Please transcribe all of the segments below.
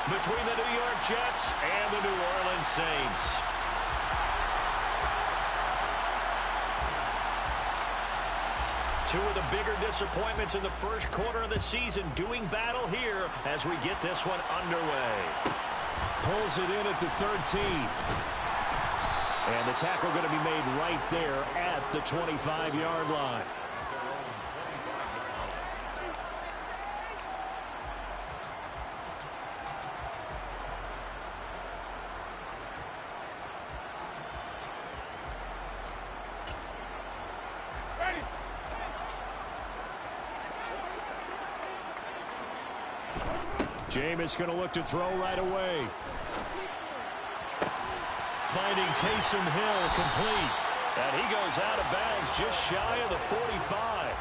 between the New York Jets and the New Orleans Saints. Two of the bigger disappointments in the first quarter of the season doing battle here as we get this one underway. Pulls it in at the 13. And the tackle going to be made right there at the 25-yard line. Jameis going to look to throw right away. Finding Taysom Hill complete. And he goes out of bounds just shy of the 45.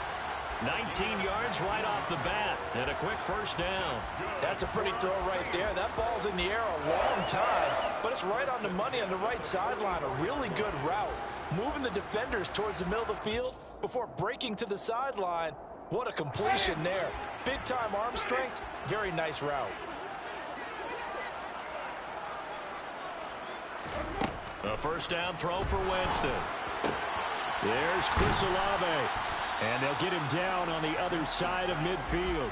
19 yards right off the bat. And a quick first down. That's a pretty throw right there. That ball's in the air a long time. But it's right on the money on the right sideline. A really good route. Moving the defenders towards the middle of the field before breaking to the sideline. What a completion there. Big-time arm strength. Very nice route. A first down throw for Winston. There's Chris Olave. And they'll get him down on the other side of midfield.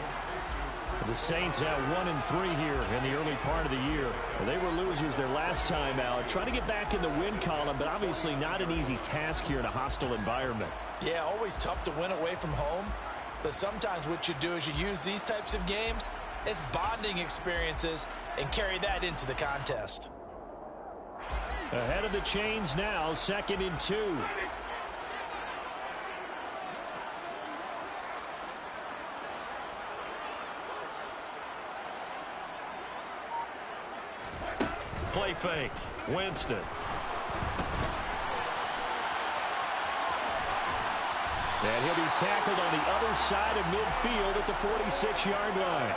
The Saints at 1-3 here in the early part of the year. They were losers their last time out. Trying to get back in the win column, but obviously not an easy task here in a hostile environment. Yeah, always tough to win away from home. But sometimes what you do is you use these types of games as bonding experiences and carry that into the contest. Ahead of the chains now, 2nd and 2. Play fake. Winston. And he'll be tackled on the other side of midfield at the 46-yard line.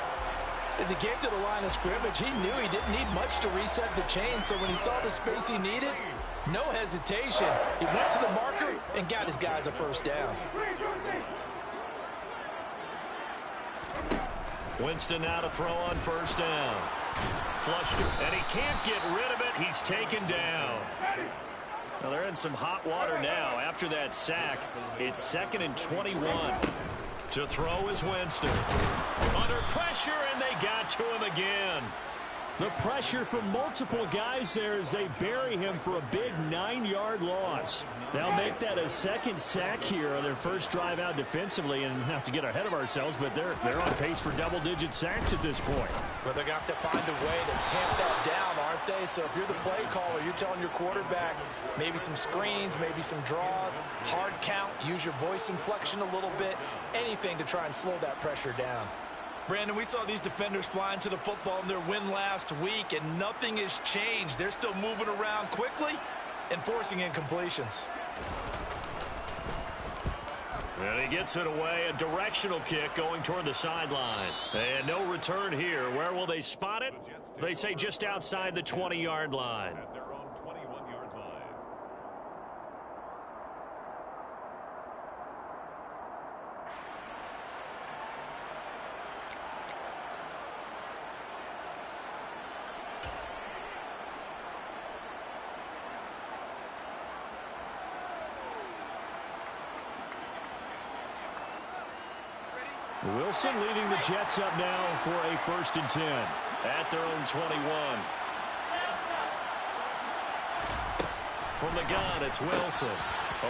As he came to the line of scrimmage, he knew he didn't need much to reset the chain, so when he saw the space he needed, no hesitation. He went to the marker and got his guys a first down. Winston now to throw on first down. Flushed it, and he can't get rid of it. He's taken down. Now they're in some hot water now. After that sack, it's 2nd and 21. To throw is Winston. Under pressure, and they got to him again. The pressure from multiple guys there as they bury him for a big 9-yard loss. They'll make that a second sack here on their first drive out defensively, and not to get ahead of ourselves, but they're on pace for double-digit sacks at this point. But they're going to have to find a way to tamp that down, aren't they? So if you're the play caller, you're telling your quarterback maybe some screens, maybe some draws, hard count, use your voice inflection a little bit, anything to try and slow that pressure down. Brandon, we saw these defenders flying to the football in their win last week, and nothing has changed. They're still moving around quickly and forcing incompletions. And he gets it away, a directional kick going toward the sideline. And no return here. Where will they spot it? They say just outside the 20-yard line. At their own 21-yard line. Wilson leading the Jets up now for a 1st and 10 at their own 21. From the gun, it's Wilson.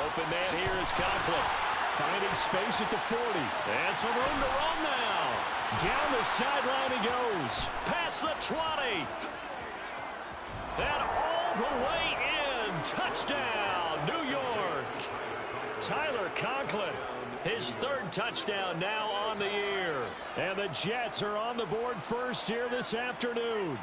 Open man here is Conklin. Finding space at the 40. And some room to run now. Down the sideline he goes. Past the 20. And all the way in. Touchdown, New York. Tyler Conklin. His 3rd touchdown now on the year. And the Jets are on the board first here this afternoon.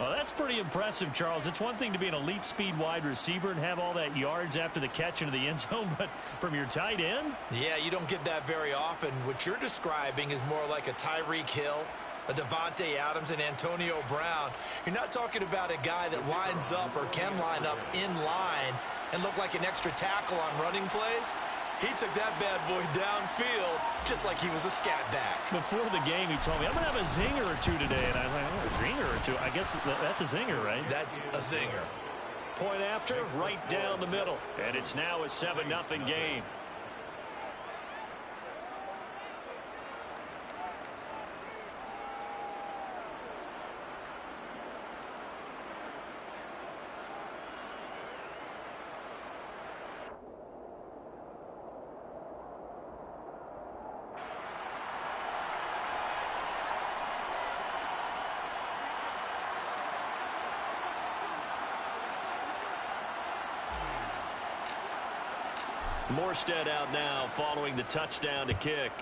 Well, that's pretty impressive, Charles. It's one thing to be an elite speed wide receiver and have all that yards after the catch into the end zone, but from your tight end? Yeah, you don't get that very often. What you're describing is more like a Tyreek Hill, a Devontae Adams, and Antonio Brown. You're not talking about a guy that lines up or can line up in line and look like an extra tackle on running plays. He took that bad boy downfield just like he was a scat back. Before the game, he told me, I'm going to have a zinger or two today. And I'm like, oh, a zinger or two? I guess that's a zinger, right? That's a zinger. Point after, right down the middle. And it's now a 7-0 game. Morstead out now following the touchdown to kick.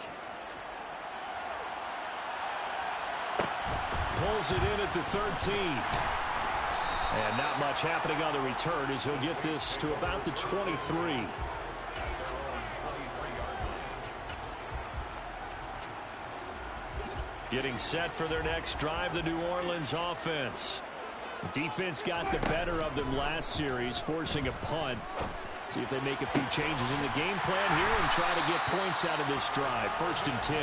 Pulls it in at the 13. And not much happening on the return as he'll get this to about the 23. Getting set for their next drive, the New Orleans offense. Defense got the better of them last series, forcing a punt. See if they make a few changes in the game plan here and try to get points out of this drive. 1st and 10.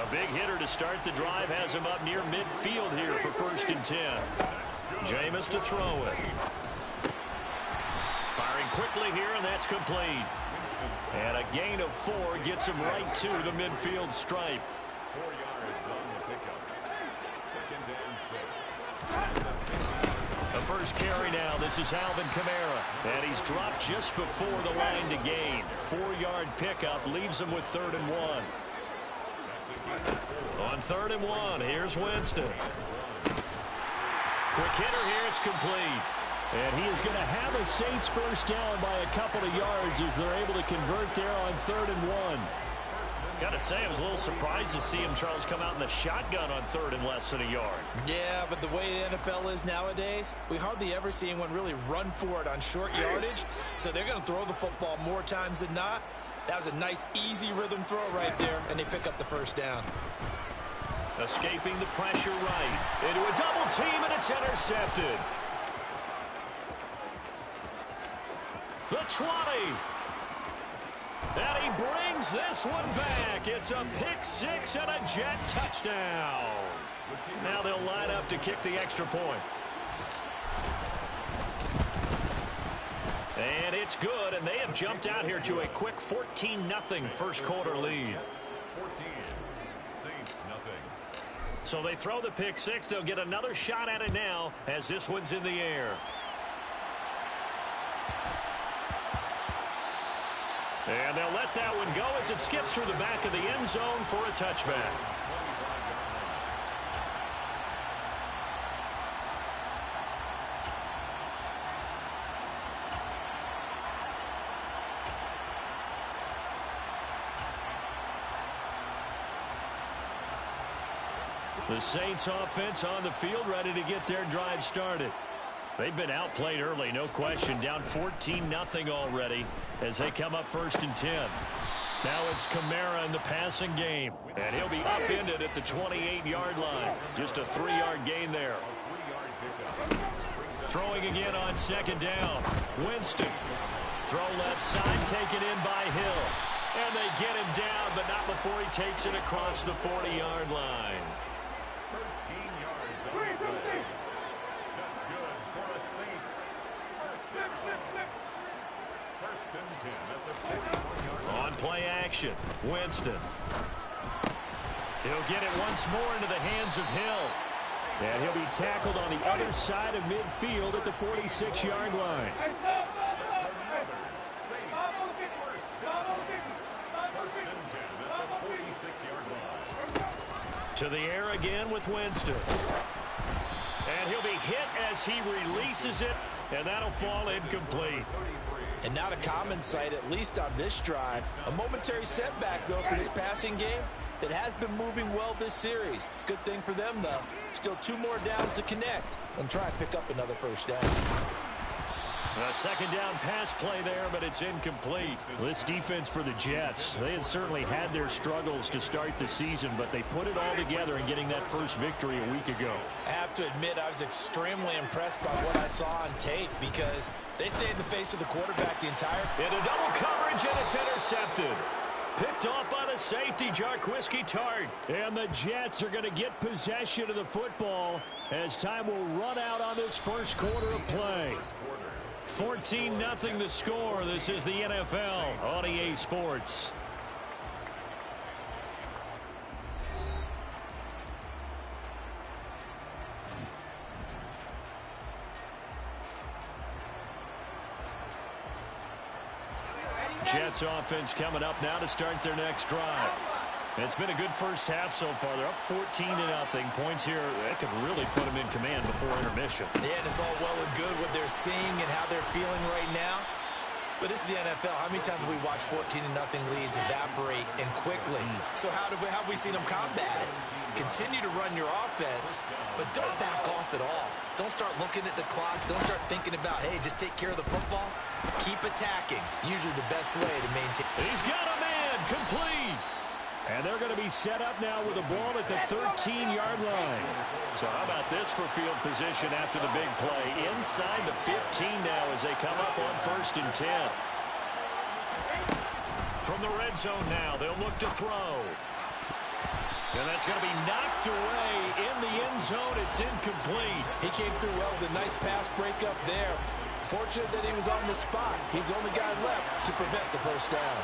A big hitter to start the drive has him up near midfield here for 1st and 10. Jameis to throw it. Firing quickly here, and that's complete. And a gain of 4 gets him right to the midfield stripe. 4 yards on the pickup. 2nd and 6. The first carry now. This is Alvin Kamara. And he's dropped just before the line to gain. 4-yard pickup leaves him with 3rd and 1. On 3rd and 1, here's Winston. Quick hitter here, it's complete. And he is going to have a Saints first down by a couple of yards as they're able to convert there on 3rd and 1. Got to say, I was a little surprised to see him, Charles, come out in the shotgun on 3rd and less than a yard. Yeah, but the way the NFL is nowadays, we hardly ever see anyone really run for it on short yardage. So they're going to throw the football more times than not. That was a nice, easy rhythm throw right there, and they pick up the first down. Escaping the pressure right. Into a double team, and it's intercepted. The 20. And he brings this one back. It's a pick 6 and a Jet touchdown. Now they'll line up to kick the extra point. And it's good, and they have jumped out here to a quick 14-0 first quarter lead. 14. Saints nothing. So they throw the pick 6. They'll get another shot at it now as this one's in the air. And they'll let that one go as it skips through the back of the end zone for a touchback. The Saints offense on the field ready to get their drive started. They've been outplayed early, no question. Down 14-0 already as they come up 1st and 10. Now it's Kamara in the passing game. And he'll be upended at the 28-yard line. Just a 3-yard gain there. Throwing again on 2nd down. Winston. Throw left side, taken in by Hill. And they get him down, but not before he takes it across the 40-yard line. 13 yards on the play. That's good for a Saints. First and 10 at the 41-yard line. On play action, Winston. He'll get it once more into the hands of Hill. And he'll be tackled on the other side of midfield at the 46-yard line. First and 10 at the 46-yard line. To the air again with Winston. And he'll be hit as he releases it, and that'll fall incomplete. And not a common sight, at least on this drive. A momentary setback, though, for this passing game that has been moving well this series. Good thing for them, though. Still 2 more downs to connect and try and pick up another first down. A second down pass play there, but it's incomplete. This defense for the Jets, they had certainly had their struggles to start the season, but they put it all together in getting that first victory a week ago. I have to admit, I was extremely impressed by what I saw on tape because they stayed in the face of the quarterback the entire... Into double coverage, and it's intercepted. Picked off by the safety, Jarquiski Tart. And the Jets are going to get possession of the football as time will run out on this first quarter of play. 14-0 the score. This is the NFL on EA Sports. Jets offense coming up now to start their next drive. It's been a good first half so far. They're up 14-0. Points here that could really put them in command before intermission. Yeah, and it's all well and good what they're seeing and how they're feeling right now. But this is the NFL. How many times have we watched 14-0 leads evaporate and quickly? So how have we seen them combat it? Continue to run your offense, but don't back off at all. Don't start looking at the clock. Don't start thinking about, hey, just take care of the football. Keep attacking. Usually the best way to maintain. He's got a man complete. And they're going to be set up now with the ball at the 13-yard line. So how about this for field position after the big play? Inside the 15 now as they come up on 1st and 10. From the red zone now, they'll look to throw. And that's going to be knocked away in the end zone. It's incomplete. He came through well with a nice pass breakup there. Fortunate that he was on the spot. He's the only guy left to prevent the first down.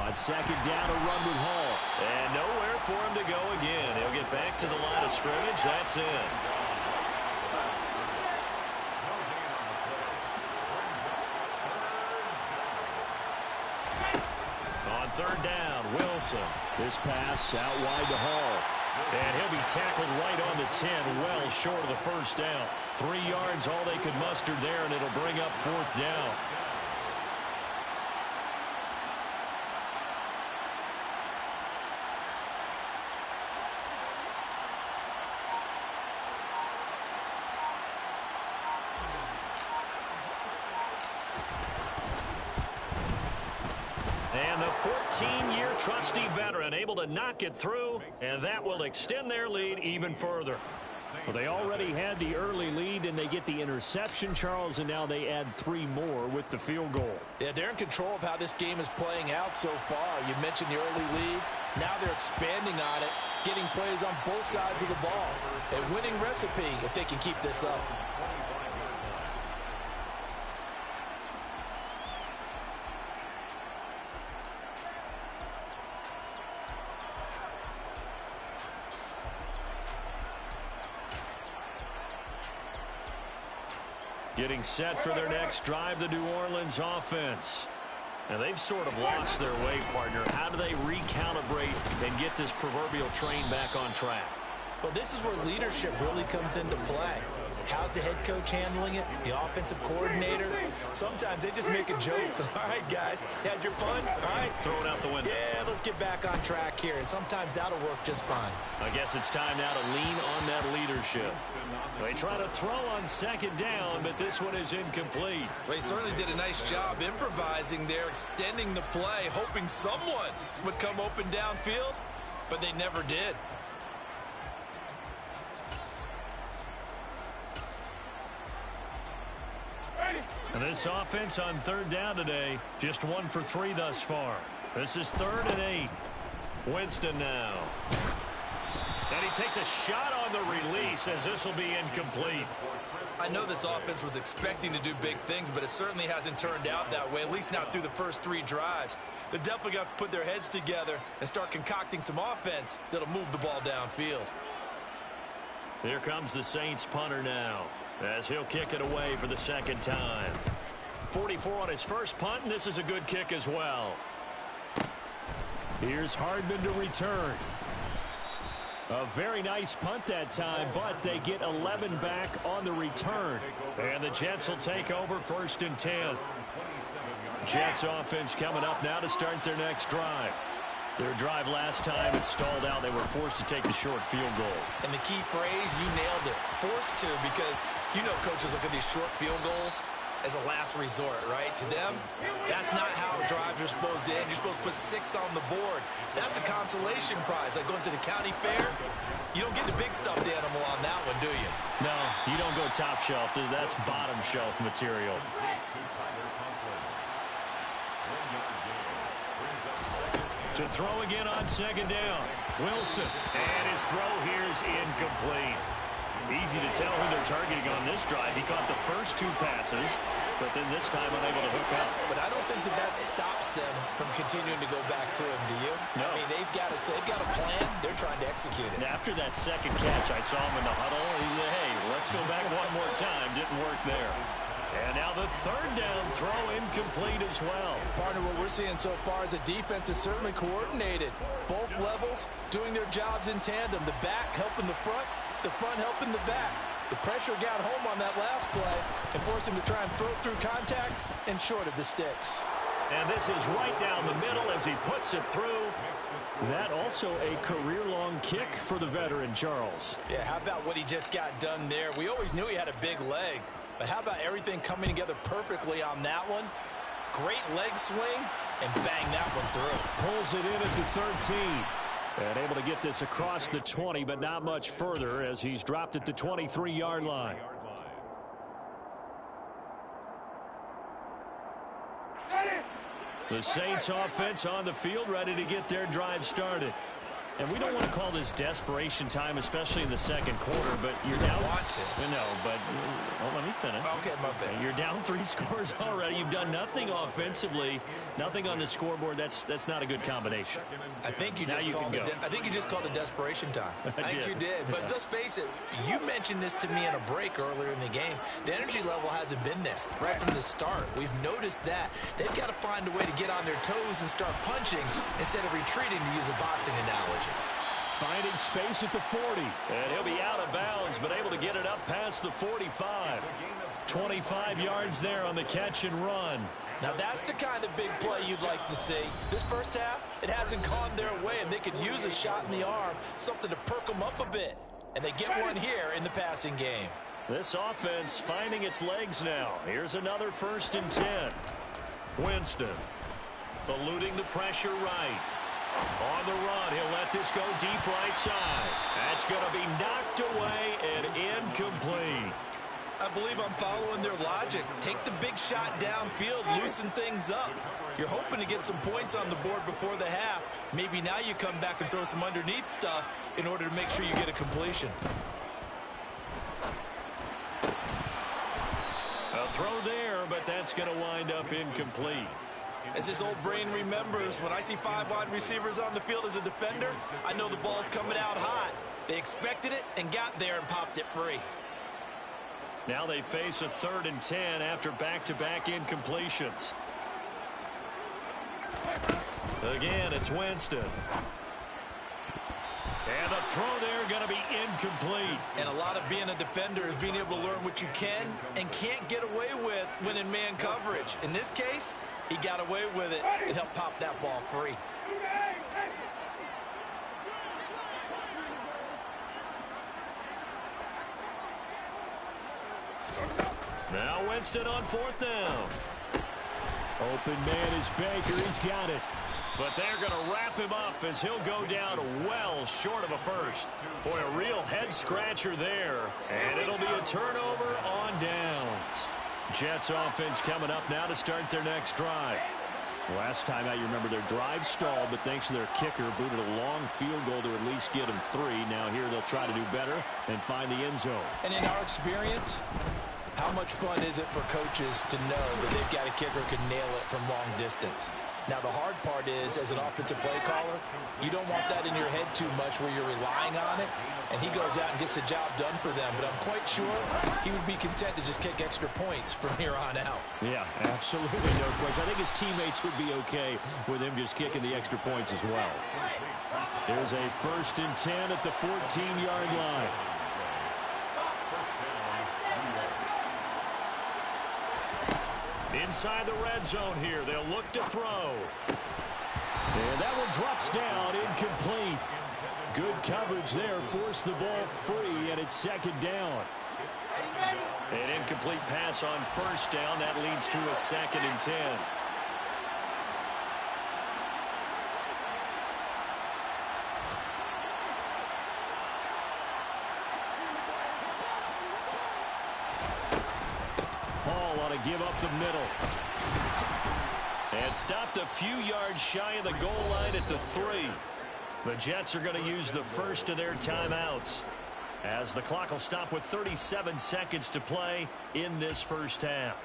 On second down, a run with Hall. And nowhere for him to go again. He'll get back to the line of scrimmage. That's in. On third down, Wilson. This pass out wide to Hall. And he'll be tackled right on the 10, well short of the first down. 3 yards, all they could muster there, and it'll bring up 4th down. And the 14-year trusty veteran able to knock it through, and that will extend their lead even further. Well, they already had the early lead, and they get the interception, Charles, and now they add 3 more with the field goal. Yeah, they're in control of how this game is playing out so far. You mentioned the early lead. Now they're expanding on it, getting plays on both sides of the ball. A winning recipe if they can keep this up. Getting set for their next drive, the New Orleans offense. And they've sort of lost their way, partner. How do they recalibrate and get this proverbial train back on track? Well, this is where leadership really comes into play. How's the head coach handling it? The offensive coordinator? Sometimes they just make a joke. All right, guys, had your fun? All right. Throw it out the window. Yeah, let's get back on track here. And sometimes that'll work just fine. I guess it's time now to lean on that leadership. They try to throw on second down, but this one is incomplete. Well, he certainly did a nice job improvising there, extending the play, hoping someone would come open downfield, but they never did. And this offense on third down today, just 1 for 3 thus far. This is 3rd and 8. Winston now. And he takes a shot on the release as this will be incomplete. I know this offense was expecting to do big things, but it certainly hasn't turned out that way, at least not through the first 3 drives. They're definitely going to have to put their heads together and start concocting some offense that'll move the ball downfield. Here comes the Saints punter now, as he'll kick it away for the second time. 44 on his first punt, and this is a good kick as well. Here's Hardman to return. A very nice punt that time, but they get 11 back on the return. And the Jets will take over 1st and 10. Jets offense coming up now to start their next drive. Their drive last time, it stalled out. They were forced to take the short field goal. And the key phrase, you nailed it. Forced to, because you know coaches look at these short field goals as a last resort, right? To them, that's not how drives are supposed to end. You're supposed to put 6 on the board. That's a consolation prize. Like going to the county fair, you don't get the big stuffed animal on that one, do you? No, you don't go top shelf. That's bottom shelf material. To throw again on second down. Wilson. And his throw here is incomplete. Easy to tell who they're targeting on this drive. He caught the first 2 passes, but then this time unable to hook up. But I don't think that stops them from continuing to go back to him, do you? No. I mean, they've got a plan. They're trying to execute it. And after that second catch, I saw him in the huddle. He said, hey, let's go back one more time. Didn't work there. And now the third down throw incomplete as well. Partner, what we're seeing so far is the defense is certainly coordinated. Both levels doing their jobs in tandem. The back helping the front helping the back. The pressure got home on that last play and forced him to try and throw through contact and short of the sticks. And this is right down the middle as he puts it through. That also a career-long kick for the veteran, Charles. Yeah, how about what he just got done there? We always knew he had a big leg. But how about everything coming together perfectly on that one? Great leg swing, and bang that one through. Pulls it in at the 13. And able to get this across the 20, but not much further as he's dropped at the 23-yard line. The Saints offense on the field, ready to get their drive started. And we don't want to call this desperation time, especially in the second quarter, but you're down. Want to. No, but let me finish. Okay, my bad. You're down 3 scores already. You've done nothing offensively, nothing on the scoreboard. That's not a good combination. I think you just called it desperation time. I think you did. But let's face it, you mentioned this to me in a break earlier in the game. The energy level hasn't been there right from the start. We've noticed that. They've got to find a way to get on their toes and start punching instead of retreating, to use a boxing analogy. Finding space at the 40. And he'll be out of bounds, but able to get it up past the 45. 25 yards there on the catch and run. Now that's the kind of big play you'd like to see. This first half, it hasn't gone their way, and they could use a shot in the arm, something to perk them up a bit. And they get one here in the passing game. This offense finding its legs now. Here's another 1st and 10. Winston eluding the pressure right. On the run, he'll let this go deep right side. That's going to be knocked away and incomplete. I believe I'm following their logic. Take the big shot downfield, loosen things up. You're hoping to get some points on the board before the half. Maybe now you come back and throw some underneath stuff in order to make sure you get a completion. A throw there, but that's going to wind up incomplete. As this old brain remembers, when I see 5 wide receivers on the field as a defender, I know the ball's coming out hot. They expected it and got there and popped it free. Now they face a 3rd and 10 after back-to-back incompletions. Again, it's Winston. And the throw there going to be incomplete. And a lot of being a defender is being able to learn what you can and can't get away with when in man coverage. In this case, he got away with it and helped pop that ball free. Now Winston on 4th down. Open man is Baker. He's got it. But they're going to wrap him up as he'll go down well short of a first. Boy, a real head-scratcher there. And it'll be a turnover on downs. Jets offense coming up now to start their next drive. Last time out, you remember their drive stalled, but thanks to their kicker, booted a long field goal to at least get them 3. Now here they'll try to do better and find the end zone. And in our experience, how much fun is it for coaches to know that they've got a kicker who can nail it from long distance? Now, the hard part is, as an offensive play caller, you don't want that in your head too much where you're relying on it, and he goes out and gets the job done for them. But I'm quite sure he would be content to just kick extra points from here on out. Yeah, absolutely, no question. I think his teammates would be okay with him just kicking the extra points as well. There's a 1st and 10 at the 14-yard line. Inside the red zone here, they'll look to throw. And that will drops down, incomplete. Good coverage there, forced the ball free, and it's second down. An incomplete pass on first down. That leads to a 2nd and 10. Hall ought to give up the middle. And stopped a few yards shy of the goal line at the 3. The Jets are going to use the first of their timeouts, as the clock will stop with 37 seconds to play in this first half.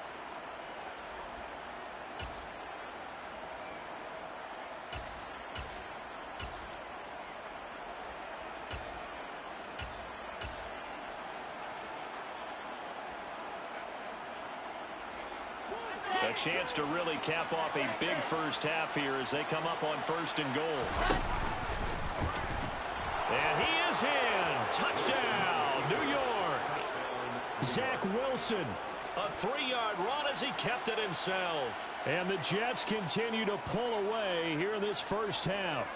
A chance to really cap off a big first half here as they come up on 1st and goal. And he is in. Touchdown, New York. Zach Wilson, a 3-yard run as he kept it himself. And the Jets continue to pull away here in this first half.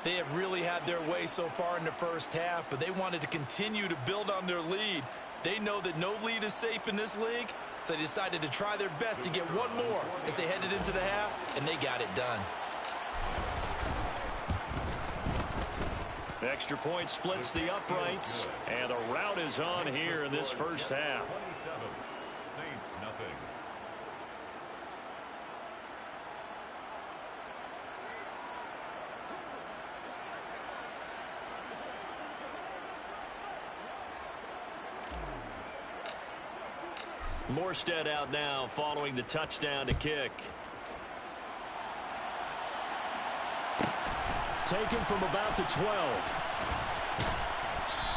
They have really had their way so far in the first half, but they wanted to continue to build on their lead. They know that no lead is safe in this league, so they decided to try their best to get one more as they headed into the half, and they got it done. Extra point splits the uprights, and the rout is on here in this first half. 27, Saints nothing. Morstead out now following the touchdown to kick. Taken from about the 12.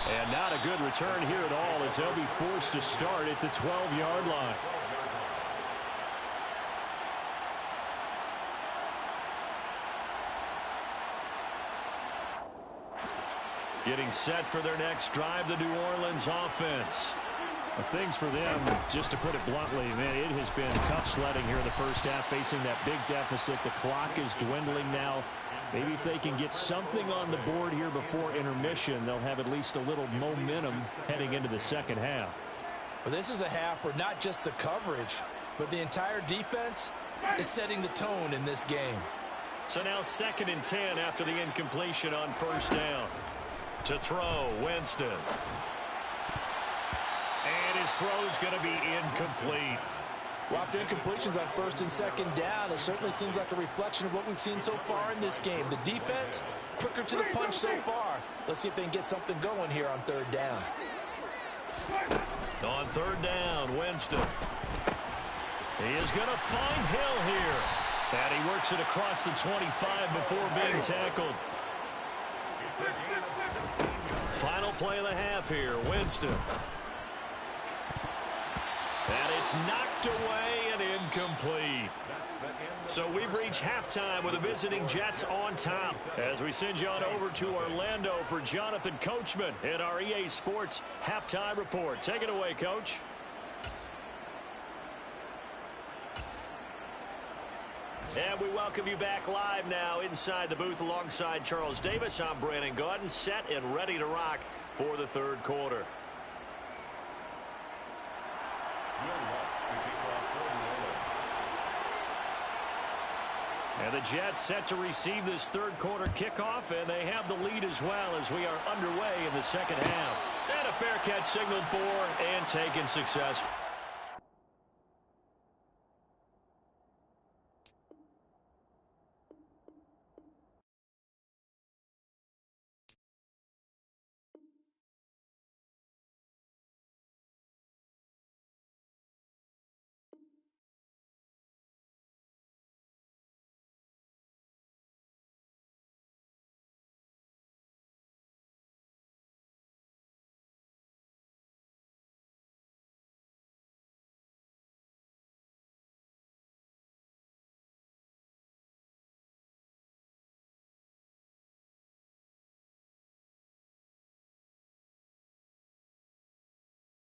And not a good return here at all as they'll be forced to start at the 12-yard line. Getting set for their next drive, the New Orleans offense. Things for them, just to put it bluntly, man, it has been tough sledding here in the first half, facing that big deficit. The clock is dwindling now. Maybe if they can get something on the board here before intermission, they'll have at least a little momentum heading into the second half. Well, this is a half where not just the coverage, but the entire defense is setting the tone in this game. So now 2nd and 10 after the incompletion on first down. To throw, Winston. And his throw's going to be incomplete. Well, after incompletions on 1st and 2nd down, it certainly seems like a reflection of what we've seen so far in this game. The defense, quicker to the punch so far. Let's see if they can get something going here on 3rd down. On 3rd down, Winston. He is going to find Hill here. And he works it across the 25 before being tackled. Final play of the half here, Winston. And it's knocked away and incomplete. So we've reached halftime with the visiting Jets on top. As we send you on over to Orlando for Jonathan Coachman in our EA Sports Halftime Report. Take it away, Coach. And we welcome you back live now inside the booth alongside Charles Davis. I'm Brandon Gaudin, set and ready to rock for the 3rd quarter. And the Jets set to receive this 3rd quarter kickoff, and they have the lead as well as we are underway in the second half. And a fair catch signaled for and taken successfully.